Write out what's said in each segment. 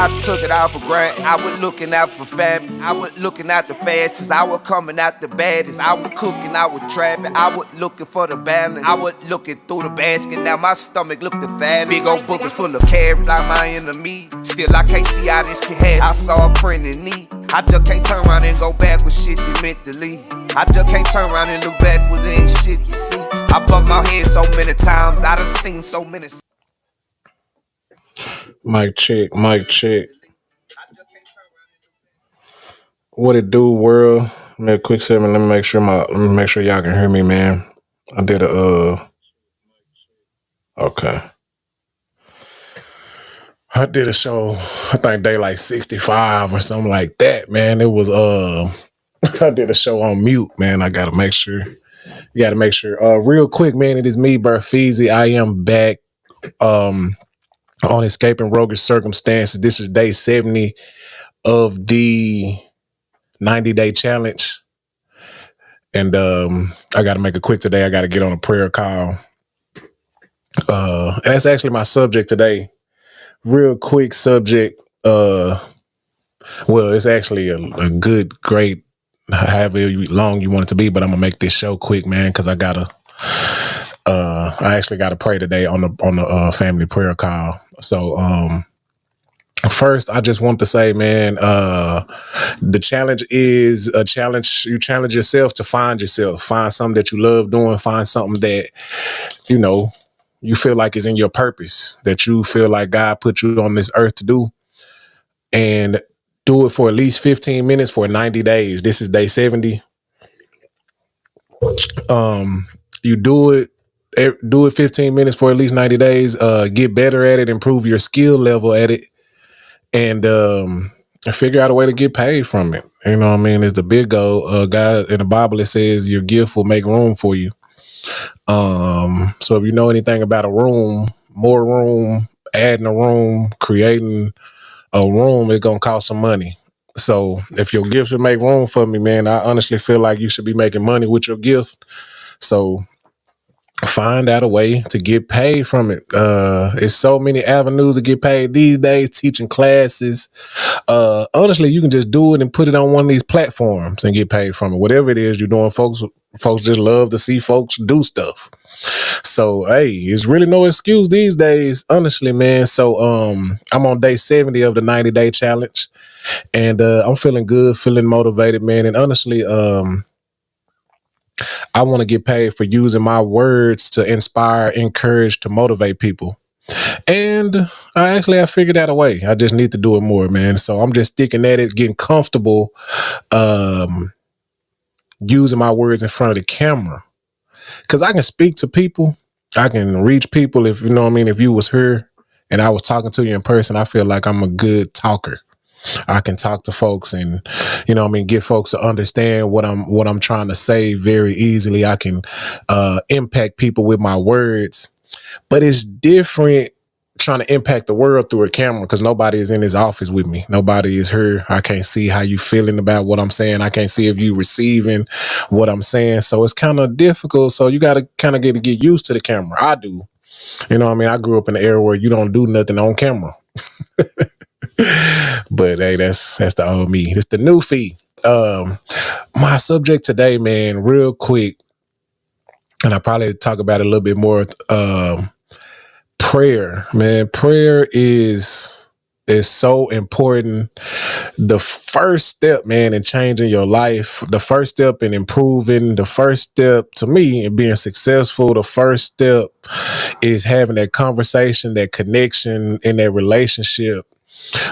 I took it out for granted. I was looking out for family. I was looking out the fastest. I was coming out the baddest. I was cooking, I was trapping. I was looking for the balance. I was looking through the basket. Now my stomach looked the fattest. Big old buckets full of carrots like my enemy. Still I can't see how this can happen. I saw a print in me. I just can't turn around and go back with shit that meant to leave. I just can't turn around and look backwards, there ain't shit to see. I bumped my head so many times, I done seen so many. Mic check, mic check. What it do, world? Man, quick segment. Let me make sure y'all can hear me, man. I did a okay. I did a show, I think day like 65 or something like that, man. It was I did a show on mute, man. I gotta make sure. You gotta make sure. Real quick, man, it is me, Burfeezy. I am back on escaping roguish circumstances. This is day 70 of the 90-day challenge. And I gotta make it quick today. I gotta get on a prayer call. And that's actually my subject today. Real quick subject. Well, it's actually a good, great, however long you want it to be, but I'm gonna make this show quick, man, because I actually gotta pray today on the family prayer call. So first, I just want to say, man, the challenge is a challenge. You challenge yourself to find yourself, find something that you love doing, find something that you feel like is in your purpose, that you feel like God put you on this earth to do, and do it for at least 15 minutes for 90 days. This is day 70. You do it 15 minutes for at least 90 days, get better at it, improve your skill level at it, and figure out a way to get paid from it. You know what I mean? It's the big goal. God, in the Bible, it says your gift will make room for you. So if you know anything about a room, more room, adding a room, creating a room, it's gonna cost some money. So if your gift should make room for me, man, I honestly feel like you should be making money with your gift. So find out a way to get paid from it. It's so many avenues to get paid these days, teaching classes. Honestly, you can just do it and put it on one of these platforms and get paid from it. Whatever it is you're doing, folks just love to see folks do stuff. So hey, it's really no excuse these days, honestly, man. So I'm on day 70 of the 90-day challenge, and I'm feeling good, feeling motivated, man. And honestly, I want to get paid for using my words to inspire, encourage, to motivate people. And I figured out a way. I just need to do it more, man. So I'm just sticking at it, getting comfortable using my words in front of the camera. Because I can speak to people. I can reach people, if you know what I mean. If you was here and I was talking to you in person, I feel like I'm a good talker. I can talk to folks and, you know what I mean, get folks to understand what I'm trying to say very easily. I can impact people with my words. But it's different trying to impact the world through a camera, because nobody is in this office with me. Nobody is here. I can't see how you feeling about what I'm saying. I can't see if you receiving what I'm saying. So it's kind of difficult. So you got to kind of get used to the camera. I do. You know what I mean? I grew up in an era where you don't do nothing on camera. But hey, that's the old me. It's the new fee. My subject today, man, real quick, and I probably talk about it a little bit more. Prayer, man. Prayer is so important. The first step, man, in changing your life, the first step in improving, the first step to me in being successful, the first step is having that conversation, that connection, in that relationship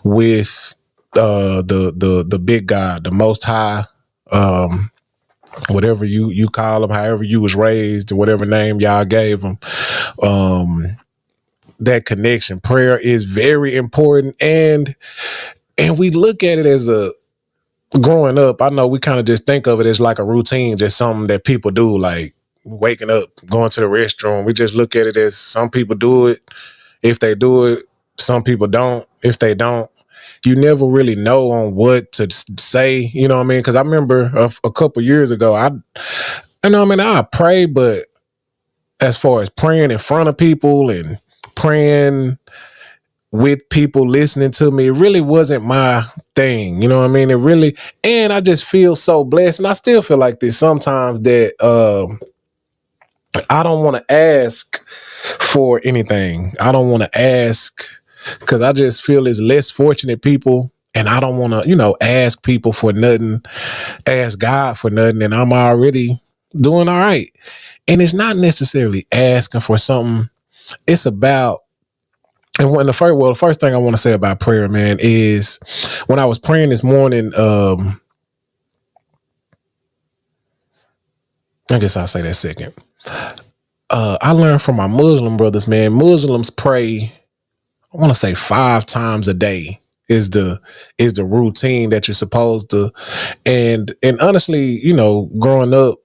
with the big God, the Most High, whatever you call him, however you was raised, or whatever name y'all gave him. That connection, prayer is very important, and we look at it as growing up. I know we kind of just think of it as like a routine, just something that people do, like waking up, going to the restroom. We just look at it as some people do it. If they do it, some people don't. If they don't, you never really know on what to say, you know what I mean? Because I remember a couple years ago, I pray, but as far as praying in front of people and praying with people listening to me. It really wasn't my thing. You know what I mean? It really, and I just feel so blessed. And I still feel like this sometimes that I don't want to ask for anything. I don't want to ask because I just feel it's less fortunate people. And I don't want to, ask people for nothing, ask God for nothing. And I'm already doing all right. And it's not necessarily asking for something. It's about, and the first thing I want to say about prayer, man, is when I was praying this morning, I guess I'll say that second. I learned from my Muslim brothers, man. Muslims pray, I want to say 5 times a day is the routine that you're supposed to. And honestly, growing up,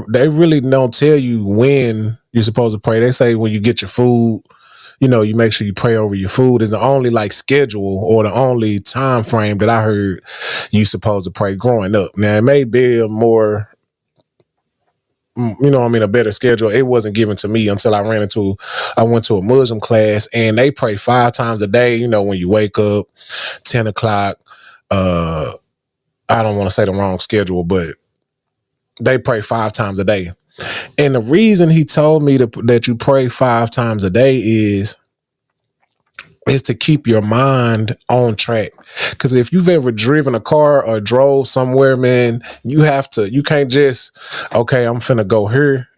they really don't tell you when you're supposed to pray. They say when you get your food, you make sure you pray over your food is the only like schedule or the only time frame that I heard you supposed to pray growing up. Now it may be a more, a better schedule. It wasn't given to me until I went to a Muslim class and they pray 5 times a day. When you wake up, 10 o'clock, I don't want to say the wrong schedule, but they pray 5 times a day. And the reason he told me that you pray 5 times a day is to keep your mind on track. Because if you've ever driven a car or drove somewhere, man, you can't just, okay, I'm finna go here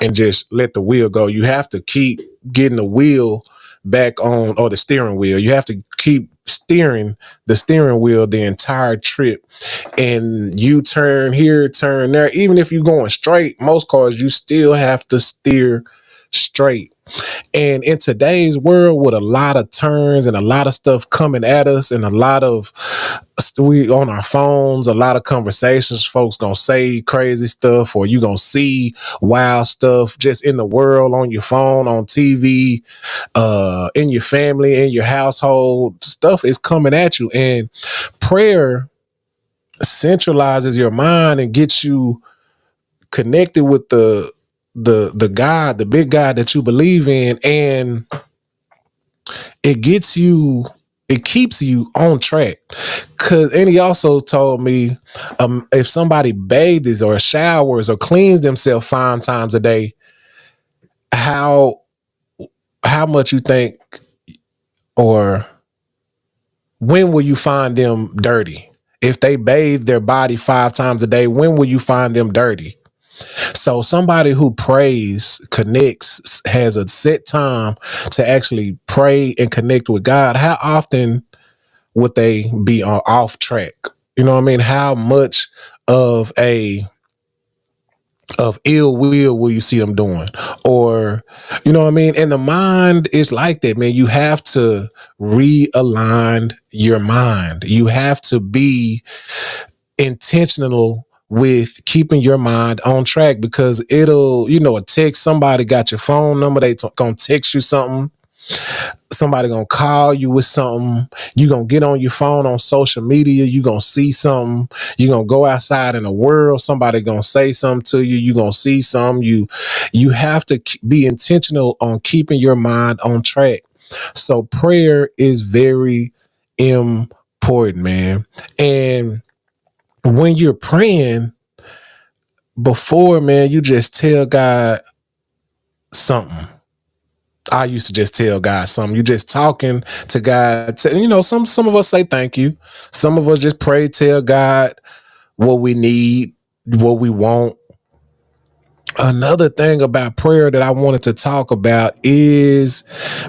and just let the wheel go. You have to keep getting the wheel back on, or the steering wheel. You have to keep steering the steering wheel the entire trip. And you turn here, turn there. Even if you're going straight, most cars, you still have to steer straight. And in today's world, with a lot of turns and a lot of stuff coming at us, and a lot of we on our phones, a lot of conversations, folks gonna say crazy stuff, or you gonna see wild stuff just in the world, on your phone, on TV, in your family, in your household. Stuff is coming at you, and prayer centralizes your mind and gets you connected with the God, the big God that you believe in, and it keeps you on track. And he also told me, if somebody bathes or showers or cleans themselves 5 times a day, how much you think, or when will you find them dirty? If they bathe their body 5 times a day, when will you find them dirty? So somebody who prays, connects, has a set time to actually pray and connect with God, how often would they be off track? You know what I mean? How much of ill will you see them doing? Or, you know what I mean? And the mind is like that, man. You have to realign your mind. You have to be intentional with keeping your mind on track, because it'll, a text, somebody got your phone number, gonna text you something, somebody gonna call you with something, you gonna get on your phone on social media, you gonna see something, you gonna go outside in the world, somebody gonna say something to you, you gonna see something. You have to be intentional on keeping your mind on track. So prayer is very important, man. And when you're praying before, man, you just tell God something. I used to just tell God something. You just talking to God. Some of us say thank you. Some of us just pray, tell God what we need, what we want. Another thing about prayer that I wanted to talk about is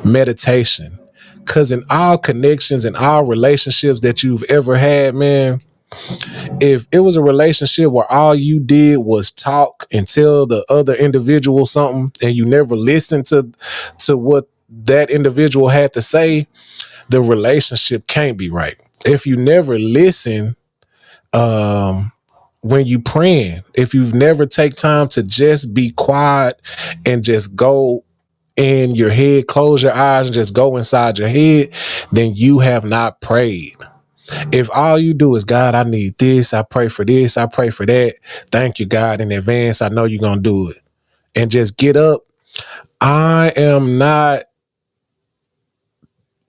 meditation. Because in all connections and all relationships that you've ever had, man, if it was a relationship where all you did was talk and tell the other individual something, and you never listened to what that individual had to say, the relationship can't be right. If you never listen, when you praying, if you've never take time to just be quiet and just go in your head, close your eyes and just go inside your head, then you have not prayed. If all you do is, God, I need this, I pray for this, I pray for that, thank you, God, in advance, I know you're going to do it, and just get up, I am not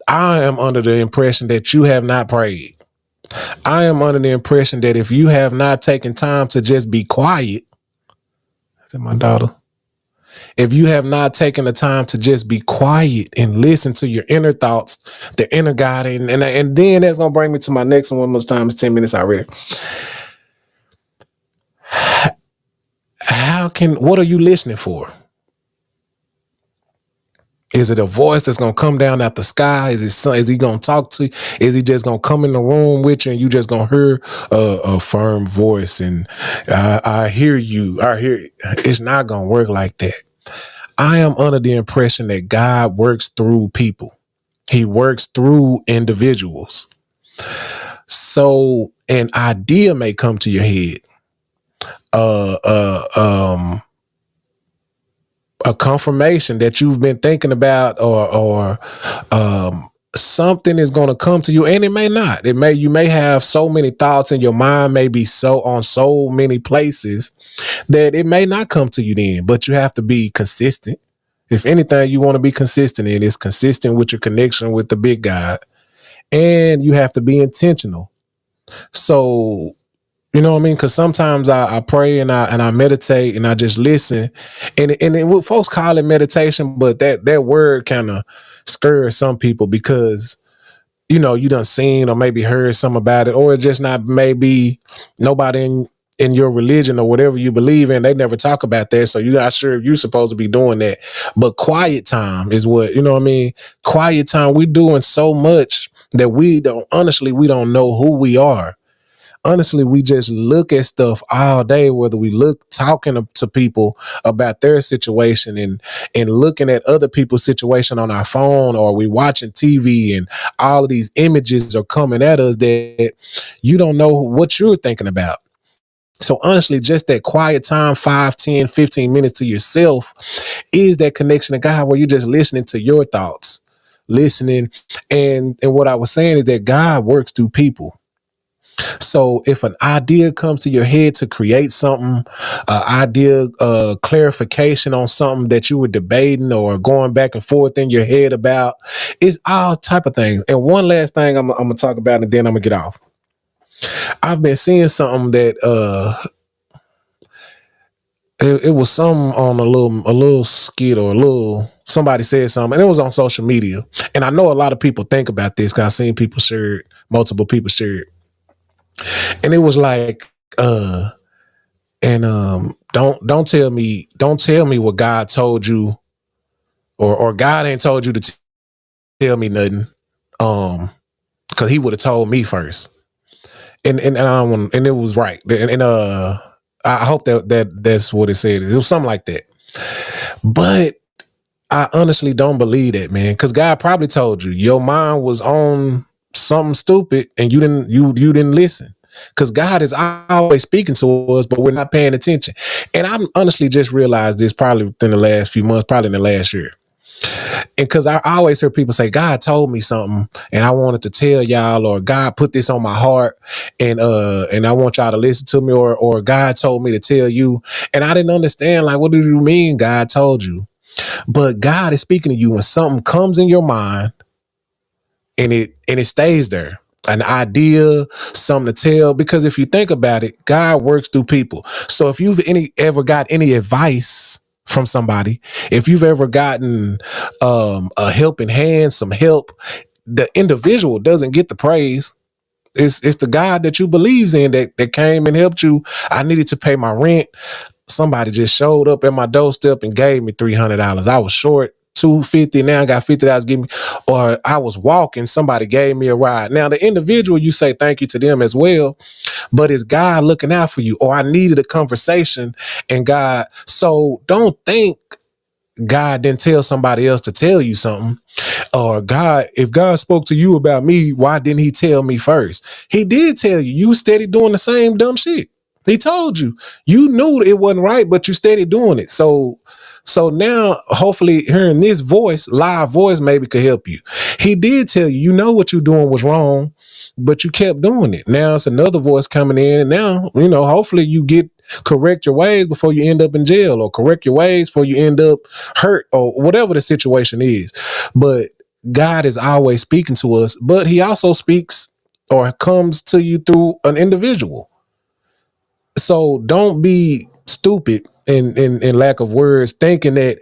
I am under the impression that you have not prayed. I am under the impression that if you have not taken time to just be quiet, is that my daughter? If you have not taken the time to just be quiet and listen to your inner thoughts, the inner God, and then that's gonna bring me to my next one. Most times, 10 minutes already. What are you listening for? Is it a voice that's gonna come down out the sky? Is he gonna talk to you? Is he just gonna come in the room with you and you just gonna hear a firm voice and I hear you? I hear you. It's not gonna work like that. I am under the impression that God works through people. He works through individuals. So an idea may come to your head. Uh, uh, um, a confirmation that you've been thinking about, or something is going to come to you, and it may not. You may have so many thoughts, and your mind may be so on so many places that it may not come to you then. But you have to be consistent. If anything, you want to be consistent in is consistent with your connection with the big God, and you have to be intentional. So you know what I mean? Because sometimes I pray and I meditate and I just listen, and folks call it meditation, but that word kind of scares some people because you done seen or maybe heard some about it, or it just not maybe nobody in your religion or whatever you believe in, they never talk about that, so you're not sure if you're supposed to be doing that. But quiet time is what you know what I mean. Quiet time, we're doing so much that we don't know who we are. Honestly, we just look at stuff all day, whether we look talking to people about their situation and looking at other people's situation on our phone, or we watching TV and all of these images are coming at us that you don't know what you're thinking about. So honestly, just that quiet time, 5, 10, 15 minutes to yourself is that connection to God where you're just listening to your thoughts, listening. And what I was saying is that God works through people. So if an idea comes to your head to create something, clarification on something that you were debating or going back and forth in your head about, it's all type of things. And one last thing I'm gonna talk about, and then I'm gonna get off. I've been seeing something that it was some on a little skit, or a little somebody said something, and it was on social media. And I know a lot of people think about this because I've seen people share it, multiple people share it. And it was like, and don't tell me what God told you, or God ain't told you to tell me nothing, because he would have told me first. And I don't want, and it was right. And I hope that's what it said. It was something like that. But I honestly don't believe that, man, because God probably told you your mind was on something stupid and you didn't listen. Because God is always speaking to us, but we're not paying attention. And I'm honestly just realized this probably within the last few months, probably in the last year. And because I always hear people say, God told me something and I wanted to tell y'all, or God put this on my heart and I want y'all to listen to me, or God told me to tell you. And I didn't understand, like, what do you mean God told you? But God is speaking to you when something comes in your mind and it stays there. An idea, something to tell. Because if you think about it, God works through people. So if you've ever got any advice from somebody, if you've ever gotten a helping hand, some help, the individual doesn't get the praise. It's the God that you believes in that came and helped you. I needed to pay my rent. Somebody just showed up at my doorstep and gave me $300. I was short $250. Now I got $50 to give me. Or I was walking, somebody gave me a ride. Now the individual, you say thank you to them as well, but it's God looking out for you. Or I needed a conversation and God. So don't think God didn't tell somebody else to tell you something. Or God, if God spoke to you about me, why didn't he tell me first? He did tell you. You steady doing the same dumb shit. He told you. You knew it wasn't right, but you steady doing it. So now, hopefully, hearing this voice, live voice, maybe could help you. He did tell you. You know what you're doing was wrong, but you kept doing it. Now it's another voice coming in, and now hopefully you correct your ways before you end up in jail, or correct your ways before you end up hurt, or whatever the situation is. But God is always speaking to us, but he also speaks or comes to you through an individual. So don't be stupid in lack of words, thinking that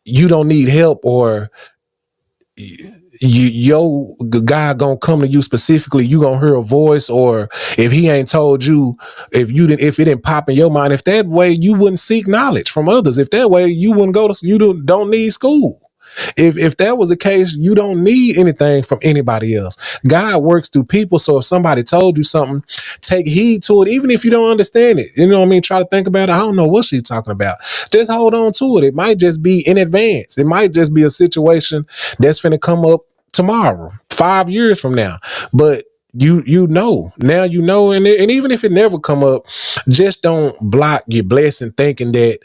you don't need help, or yo God gonna come to you specifically, you gonna hear a voice, or if he ain't told you, if it didn't pop in your mind, if that way you wouldn't seek knowledge from others, if that way you wouldn't go to, you don't need school. If that was the case, you don't need anything from anybody else. God works through people. So if somebody told you something, take heed to it, even if you don't understand it. You know what I mean? Try to think about it. I don't know what she's talking about. Just hold on to it. It might just be in advance. It might just be a situation that's finna come up tomorrow, 5 years from now. But you know now, you know, and even if it never come up, just don't block your blessing thinking that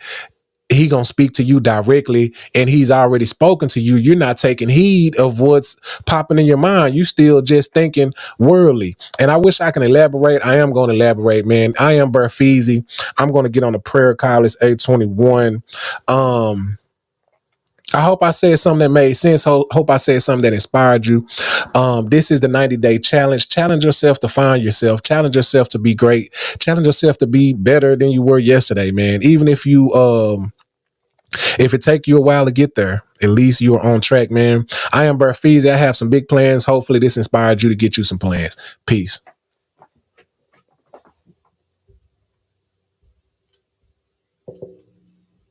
he gonna speak to you directly and he's already spoken to you. You're not taking heed of what's popping in your mind. You still just thinking worldly. And I wish I can elaborate. I am going to elaborate, man. I am Burfeezy. I'm going to get on the prayer call. It's 8:21. I hope I said something that made sense. Hope I said something that inspired you. This is the 90-day challenge. Challenge yourself to find yourself. Challenge yourself to be great. Challenge yourself to be better than you were yesterday, man. Even if it take you a while to get there, at least you are on track, man. I am Burfeezy. I have some big plans. Hopefully this inspired you to get you some plans. Peace.